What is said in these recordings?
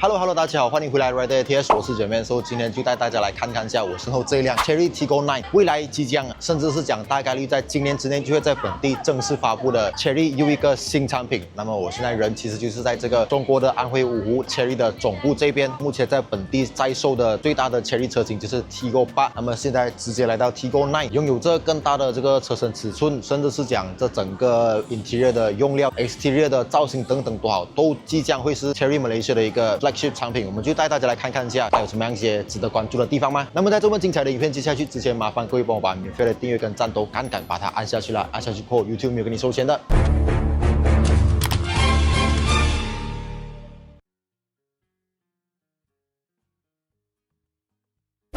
Hello， 大家好，欢迎回来 Rider ATS， 我是卷面，所以今天就带大家来看看一下我身后这一辆 Chery Tiggo 9， 未来即将，甚至是讲大概率在今年之内就会在本地正式发布的 Chery 又一个新产品。那么我现在人其实就是在这个中国的安徽五湖 Chery 的总部这边，目前在本地在售的最大的 Chery 车型就是 Tiggo 8，那么现在直接来到 Tiggo 9， 拥有着更大的这个车身尺寸，甚至是讲这整个 Interior 的用料、Exterior 的造型等等多好，都即将会是 Chery Malaysia 的一个 flagship 产品，我们就带大家来看看一下还有什么样一些值得关注的地方吗？那么在这么精彩的影片接下去之前，麻烦各位帮我把免费的订阅跟赞都赶紧把它按下去了，按下去过后 YouTube 没有给你收钱的。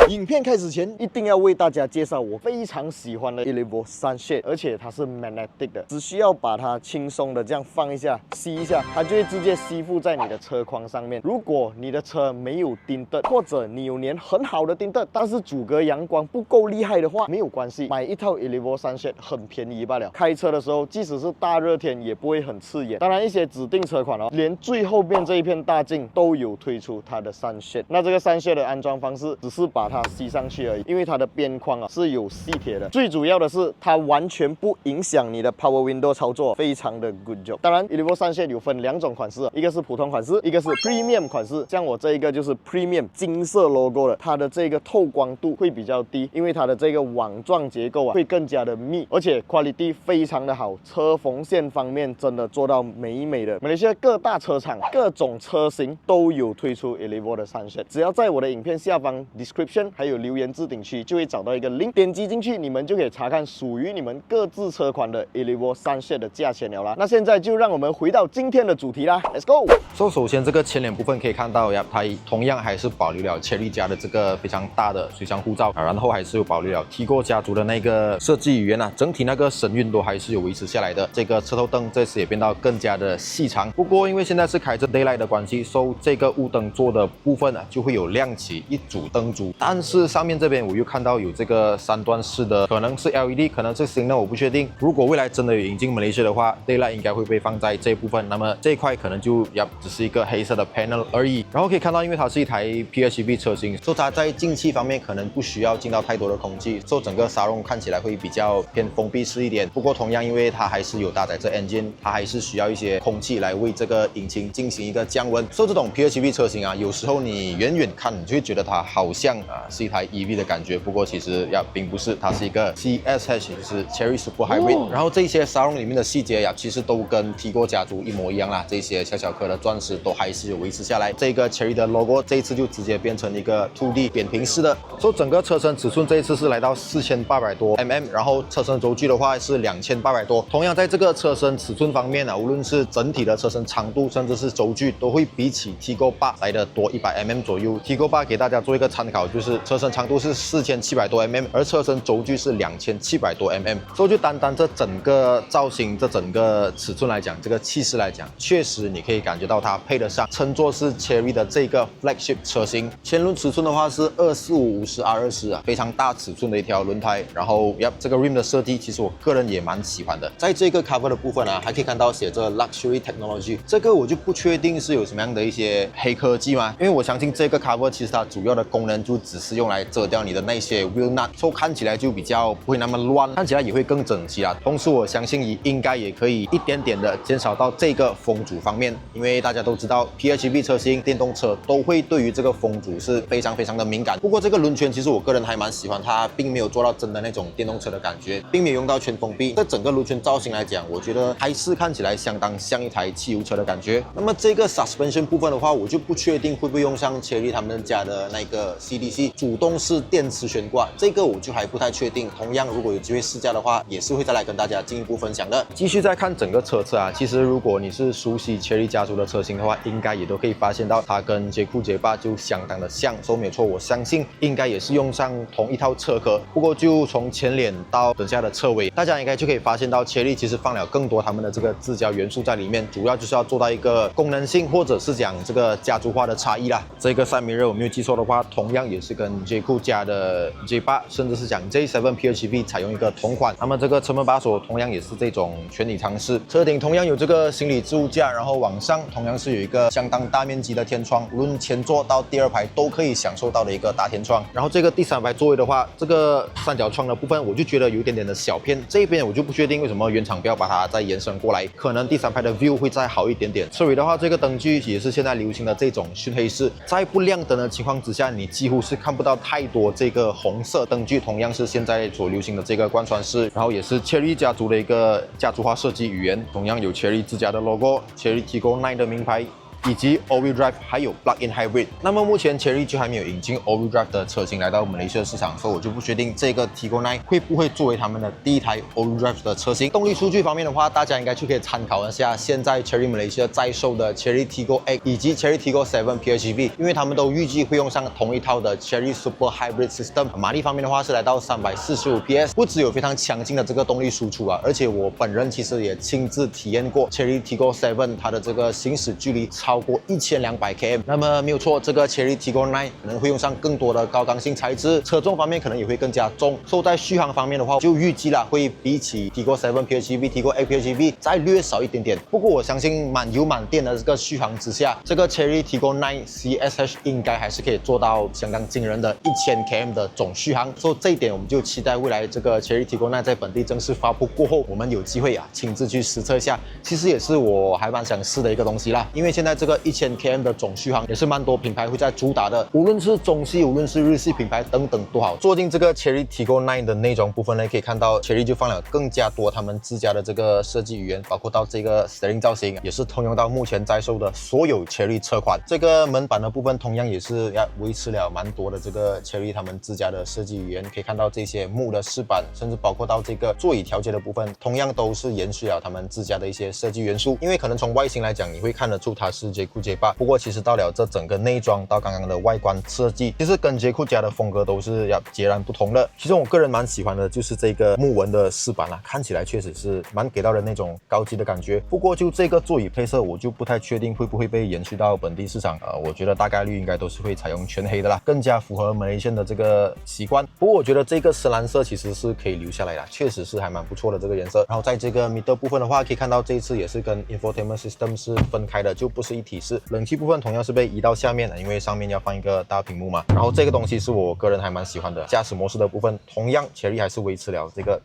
影片开始前，一定要为大家介绍我非常喜欢的 Elevo Sunshade， 而且它是 magnetic 的，只需要把它轻松的这样放一下、吸一下，它就会直接吸附在你的车框上面。如果你的车没有钉灯，或者你有粘很好的钉灯，但是阻隔阳光不够厉害的话，没有关系，买一套 Elevo Sunshade 很便宜罢了。开车的时候，即使是大热天也不会很刺眼。当然，一些指定车款连最后面这一片大镜都有推出它的 Sunshade。那这个 Sunshade 的安装方式，只是把它吸上去而已，因为它的边框是有吸铁的。最主要的是，它完全不影响你的 Power Window 操作，非常的 good job。当然 ，Elevo Sunshade 有分两种款式，一个是普通款式，一个是 Premium 款式。像我这一个就是 Premium 金色 logo 的，它的这个透光度会比较低，因为它的这个网状结构会更加的密，而且 quality 非常的好。车缝线方面真的做到美美的。马来西亚各大车厂、各种车型都有推出 Elevo 的 Sunshade， 只要在我的影片下方 description 还有留言置顶区就会找到一个 link， 点击进去，你们就可以查看属于你们各自车款的 Elevo Sunshade 的价钱了啦。那现在就让我们回到今天的主题啦 ，Let's go。首先这个前脸部分可以看到呀，它同样还是保留了 Chery 家的这个非常大的水箱护罩，然后还是有保留了 Tiggo 家族的那个设计语言啊，整体那个神韵都还是有维持下来的。这个车头灯这次也变到更加的细长，不过因为现在是开着 Daylight 的关系，所以这个雾灯座的部分啊就会有亮起一组灯珠，但是上面这边我又看到有这个3段式的，可能是 LED， 可能是新的，我不确定。如果未来真的有引进Malaysia的话 ，Daylight 应该会被放在这一部分，那么这一块可能就只是一个黑色的 panel 而已。然后可以看到，因为它是一台 PHEV 车型，所以它在进气方面可能不需要进到太多的空气，所以整个沙龙看起来会比较偏封闭式一点。不过同样，因为它还是有搭载这 engine， 它还是需要一些空气来为这个引擎进行一个降温。所以这种 PHEV 车型啊，有时候你远远看，你就会觉得它好像是一台 EV 的感觉，不过其实并不是，它是一个 CSH， 就是 Chery Super Hybrid。然后这些沙龙里面的细节其实都跟 Tiggo 家族一模一样啦，这些小小颗的钻石都还是有维持下来。这个 Chery 的 logo 这一次就直接变成一个 2D 扁平式的，所以整个车身尺寸这一次是来到4800多 mm， 然后车身轴距的话是2800多。同样在这个车身尺寸方面无论是整体的车身长度，甚至是轴距，都会比起 Tiggo 8来的多100 mm 左右。Tiggo 8给大家做一个参考，就是车身长度是4700多 mm， 而车身轴距是2700多 mm， 所以就单这整个造型、这整个尺寸来讲，这个气势来讲，确实你可以感觉到它配得上称作是 Chery 的这个 flagship 车型。前轮尺寸的话是245/50R20非常大尺寸的一条轮胎。然后这个 rim 的设计，其实我个人也蛮喜欢的。在这个 cover 的部分还可以看到写着 Luxury Technology， 这个我就不确定是有什么样的一些黑科技嘛，因为我相信这个 cover 其实它主要的功能就只是用来遮掉你的那些 wheel nut， 所以看起来就比较不会那么乱，看起来也会更整齐啦。同时我相信应该也可以一点点的减少到这个风阻方面，因为大家都知道 PHEV 车型、电动车都会对于这个风阻是非常的敏感。不过这个轮圈其实我个人还蛮喜欢，它并没有做到真的那种电动车的感觉，并没有用到全封闭。这整个轮圈造型来讲，我觉得还是看起来相当像一台汽油车的感觉。那么这个 suspension 部分的话，我就不确定会不会用上 Chery 他们家的那个 CDC 主动式电磁悬挂，这个我就还不太确定。同样，如果有机会试驾的话，也是会再来跟大家进一步分享的。继续再看整个车侧其实如果你是熟悉 Chery 家族的车型的话，应该也都可以发现到它跟捷酷捷霸就相当的像，所以没有错，我相信应该也是用上同一套车壳。不过就从前脸到等下的车尾，大家应该就可以发现到 Chery 其实放了更多他们的这个自胶元素在里面，主要就是要做到一个功能性或者是讲这个家族化的差异啦。这个 side mirror 我没有记错的话，同样也是跟 J Cool 家的 J8，甚至是讲 J7 PHEV 采用一个同款。那么这个车门把手同样也是这种全体尝试，车顶同样有这个行李置物架，然后往上同样是有一个相当大面积的天窗，无论前座到第2排都可以享受到的一个大天窗。然后这个第3排座位的话，这个三角窗的部分我就觉得有一点点的小偏，这边我就不确定为什么原厂不要把它再延伸过来，可能第3排的 view 会再好一点点。车尾的话，这个灯具也是现在流行的这种熏黑式，在不亮灯的情况之下，你几乎是看不到太多这个红色灯具，同样是现在所流行的这个贯穿式，然后也是 Chery 家族的一个家族化设计语言，同样有 Chery 自家的 logo、Chery Tiggo 9的名牌，以及 All-Wheel Drive 还有 Plug-in Hybrid。那么目前 Chery 就还没有引进 All-Wheel Drive 的车型来到马来西亚市场，所以我就不确定这个 Tiggo 9会不会作为他们的第一台 All-Wheel Drive 的车型。动力数据方面的话，大家应该就可以参考一下现在 Chery 马来西亚在售的 Chery Tiggo 8以及 Chery Tiggo 7 PHEV， 因为他们都预计会用上同一套的 Chery Super Hybrid System。马力方面的话是来到345 PS， 不只有非常强劲的这个动力输出啊，而且我本人其实也亲自体验过 Chery Tiggo 7， 它的这个行驶距离超过1200 km。那么没有错，这个 Chery Tiggo 9可能会用上更多的高刚性材质，车重方面可能也会更加重。所以在续航方面的话，就预计啦会比起 Tiggo 7 PHEV、Tiggo 8 PHEV 再略少一点点。不过我相信满油满电的这个续航之下，这个 Chery Tiggo 9 CSH 应该还是可以做到相当惊人的1000 km 的总续航。所以这一点我们就期待未来这个 Chery Tiggo 9在本地正式发布过后，我们有机会亲自去实测一下。其实也是我还蛮想试的一个东西啦，因为现在这个1000 km 的总续航也是蛮多品牌会在主打的，无论是中系，无论是日系品牌等等都好。坐进这个 Chery Tiggo 9的内装部分呢，可以看到 Chery 就放了更加多他们自家的这个设计语言，包括到这个 steering 造型，也是通用到目前在售的所有 Chery 车款。这个门板的部分同样也是要维持了蛮多的这个 Chery 他们自家的设计语言，可以看到这些木的饰板，甚至包括到这个座椅调节的部分，同样都是延续了他们自家的一些设计元素。因为可能从外形来讲，你会看得出它是 J Cool J8，不过其实到了这整个内装到刚刚的外观设计，其实跟 J Cool 家的风格都是要截然不同的。其中我个人蛮喜欢的就是这个木纹的饰板啦，看起来确实是蛮给到人那种高级的感觉。不过就这个座椅配色，我就不太确定会不会被延续到本地市场。我觉得大概率应该都是会采用全黑的啦，更加符合马来西亚的这个习惯。不过我觉得这个深蓝色其实是可以留下来的，确实是还蛮不错的这个颜色。然后在这个 middle 部分的话，可以看到这一次也是跟 infotainment system 是分开的，就不是一体式。冷气部分同样是被移到下面的，因为上面要放一个大屏幕嘛。然后这个东西是我个人还蛮喜欢的。驾驶模式的部分，同样Chery还是维持了这个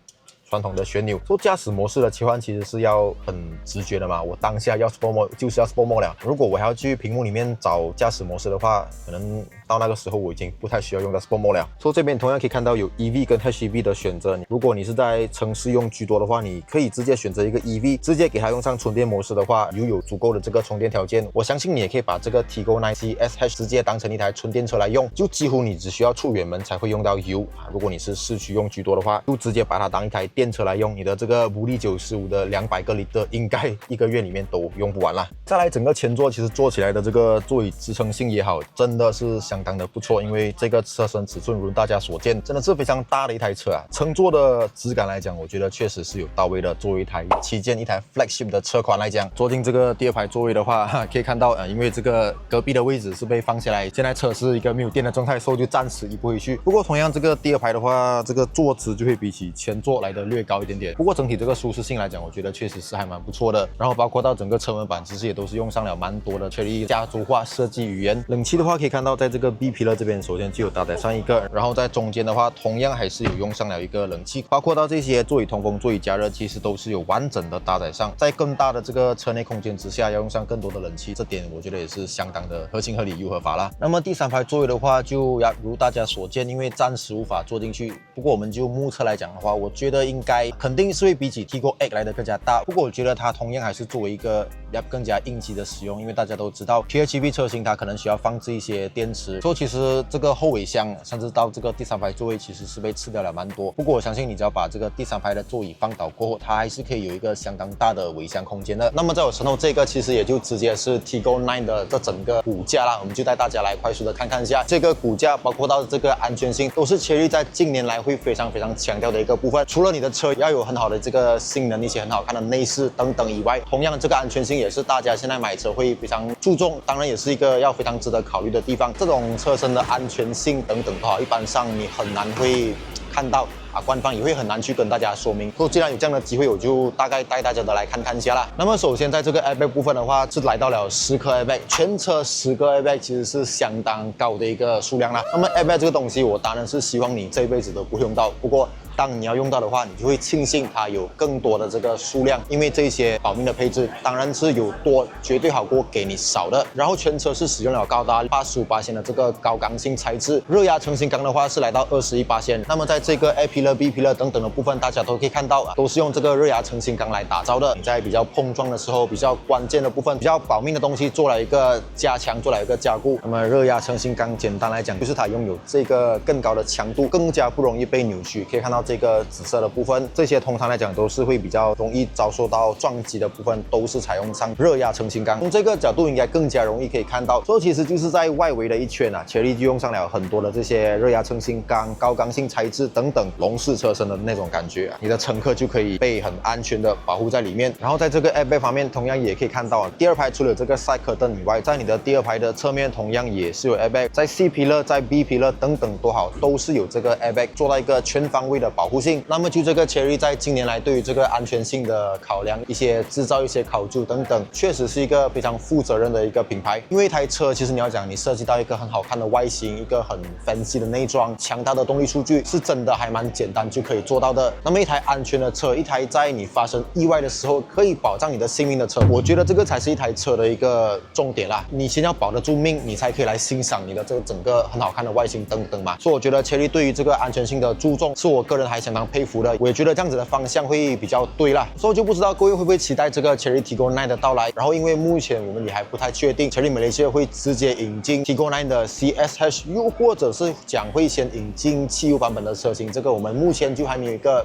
传统的旋钮。做驾驶模式的切换其实是要很直觉的嘛，我当下要 Sport Mode 就是要 Sport Mode 了。如果我还要去屏幕里面找驾驶模式的话，可能到那个时候我已经不太需要用到 Sport Mode 了。所以这边同样可以看到有 EV 跟 HEV 的选择。如果你是在城市用居多的话，你可以直接选择一个 EV， 直接给它用上纯电模式的话，又有足够的这个充电条件。我相信你也可以把这个 Tiggo 9 CSH 直接当成一台纯电车来用，就几乎你只需要出远门才会用到油。如果你是市区用居多的话，就直接把它当一台电车来用，你的这个5力95的200个liter应该一个月里面都用不完啦。再来整个前座，其实坐起来的这个座椅支撑性也好，真的是相当的不错，因为这个车身尺寸如大家所见，真的是非常大的一台车啊。乘坐的质感来讲，我觉得确实是有到位的。作为一台旗舰、一台 flagship 的车款来讲，坐进这个第2排座位的话，可以看到因为这个隔壁的位置是被放下来，现在车是一个没有电的状态，所以就暂时移不回去。不过同样这个第2排的话，这个坐姿就会比起前座来的略高一点点。不过整体这个舒适性来讲，我觉得确实是还蛮不错的。然后包括到整个车门板，其实也都是用上了蛮多的Chery家族化设计语言。冷气的话，可以看到在这个 B 皮勒这边，首先就有搭载上一个，然后在中间的话，同样还是有用上了一个冷气，包括到这些座椅通风、座椅加热，其实都是有完整的搭载上。在更大的这个车内空间之下，要用上更多的冷气，这点我觉得也是相当的合情合理又合法啦。那么第3排座位的话，就如大家所见，因为暂时无法坐进去。不过我们就目测来讲的话，我觉得应该肯定是会比起 Tiggo 8来的更加大。不过我觉得它同样还是作为一个更加应急的使用，因为大家都知道 PHEV 车型它可能需要放置一些电池，所以其实这个后尾箱甚至到这个第3排座位其实是被吃掉了蛮多。不过我相信你只要把这个第3排的座椅放倒过后，它还是可以有一个相当大的尾箱空间的。那么在我身后这个其实也就直接是 Tiggo 9的这整个骨架啦，我们就带大家来快速的看看一下这个骨架，包括到这个安全性，都是Chery在近年来会非常强调的一个部分。除了你的车要有很好的这个性能，一些很好看的内饰等等以外，同样这个安全性也是大家现在买车会非常注重，当然也是一个要非常值得考虑的地方。这种车身的安全性等等的话，一般上你很难会看到。官方也会很难去跟大家说明。所以既然有这样的机会，我就大概带大家的来看一下啦。那么首先在这个 airbag 部分的话，是来到了10颗 airbag， 全车10个 airbag 其实是相当高的一个数量啦。那么 airbag 这个东西，我当然是希望你这一辈子都不会用到。不过当你要用到的话，你就会庆幸它有更多的这个数量，因为这些保命的配置当然是有多，绝对好过给你少的。然后全车是使用了高达85%的这个高刚性材质，热压成型钢的话是来到21%。那么在这个 A pillar、B pillar 等等的部分，大家都可以看到都是用这个热压成型钢来打造的。你在比较碰撞的时候，比较关键的部分，比较保命的东西做了一个加强，做了一个加固。那么热压成型钢简单来讲，就是它拥有这个更高的强度，更加不容易被扭曲。可以看到这个紫色的部分，这些通常来讲都是会比较容易遭受到撞击的部分，都是采用上热压成型钢。从这个角度应该更加容易可以看到，所以其实就是在外围的一圈啊，切利就用上了很多的这些热压成型钢、高刚性材质等等，笼式车身的那种感觉啊，你的乘客就可以被很安全的保护在里面。然后在这个 airbag 方面，同样也可以看到啊，第二排除了这个 side curtain 以外，在你的第二排的侧面同样也是有 airbag， 在 C pillar、在 B pillar 等等多好，都是有这个 airbag 做到一个全方位的保护性。那么就这个 Chery 在近年来对于这个安全性的考量，一些制造一些考究等等，确实是一个非常负责任的一个品牌。因为一台车其实你要讲你设计到一个很好看的外形，一个很 fancy 的内装，强大的动力数据，是真的还蛮简单就可以做到的。那么一台安全的车，一台在你发生意外的时候可以保障你的性命的车，我觉得这个才是一台车的一个重点啦。你先要保得住命，你才可以来欣赏你的这个整个很好看的外形等等嘛。所以我觉得 Chery 对于这个安全性的注重，是我个人还相当佩服的。我也觉得这样子的方向会比较对啦。所以就不知道各位会不会期待这个 Chery Tiggo 9的到来。然后因为目前我们也还不太确定 Chery Malaysia 会直接引进 Tiggo 9的 CSH， 又或者是讲会先引进汽油版本的车型，这个我们目前就还没有一个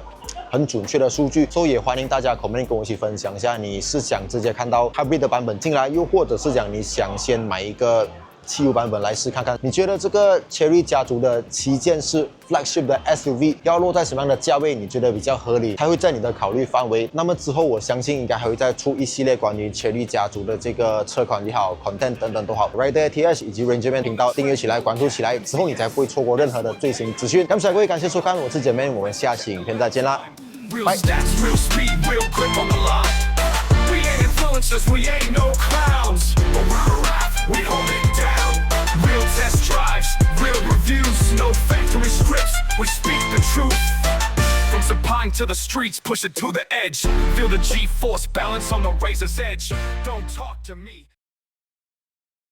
很准确的数据，所以也欢迎大家comment跟我一起分享一下，你是想直接看到 hybrid 的版本进来，又或者是讲你想先买一个汽油版本来试看看。你觉得这个 Chery 家族的旗舰式 flagship 的 SUV 要落在什么样的价位你觉得比较合理，它会在你的考虑范围。那么之后我相信应该还会再出一系列关于 Chery 家族的这个车款也好 content 等等都好， Rider TH 以及 Rangerman 频道订阅起来，关注起来，之后你才不会错过任何的最新资讯。那么各位感谢收看，我是姐妹，我们下期影片再见啦，拜。We ain't no clowns, but when we arrive, we hold it down. Real test drives, real reviews, no factory scripts, we speak the truth. From Sapine to the streets, push it to the edge. Feel the G-force balance on the razor's edge. Don't talk to me.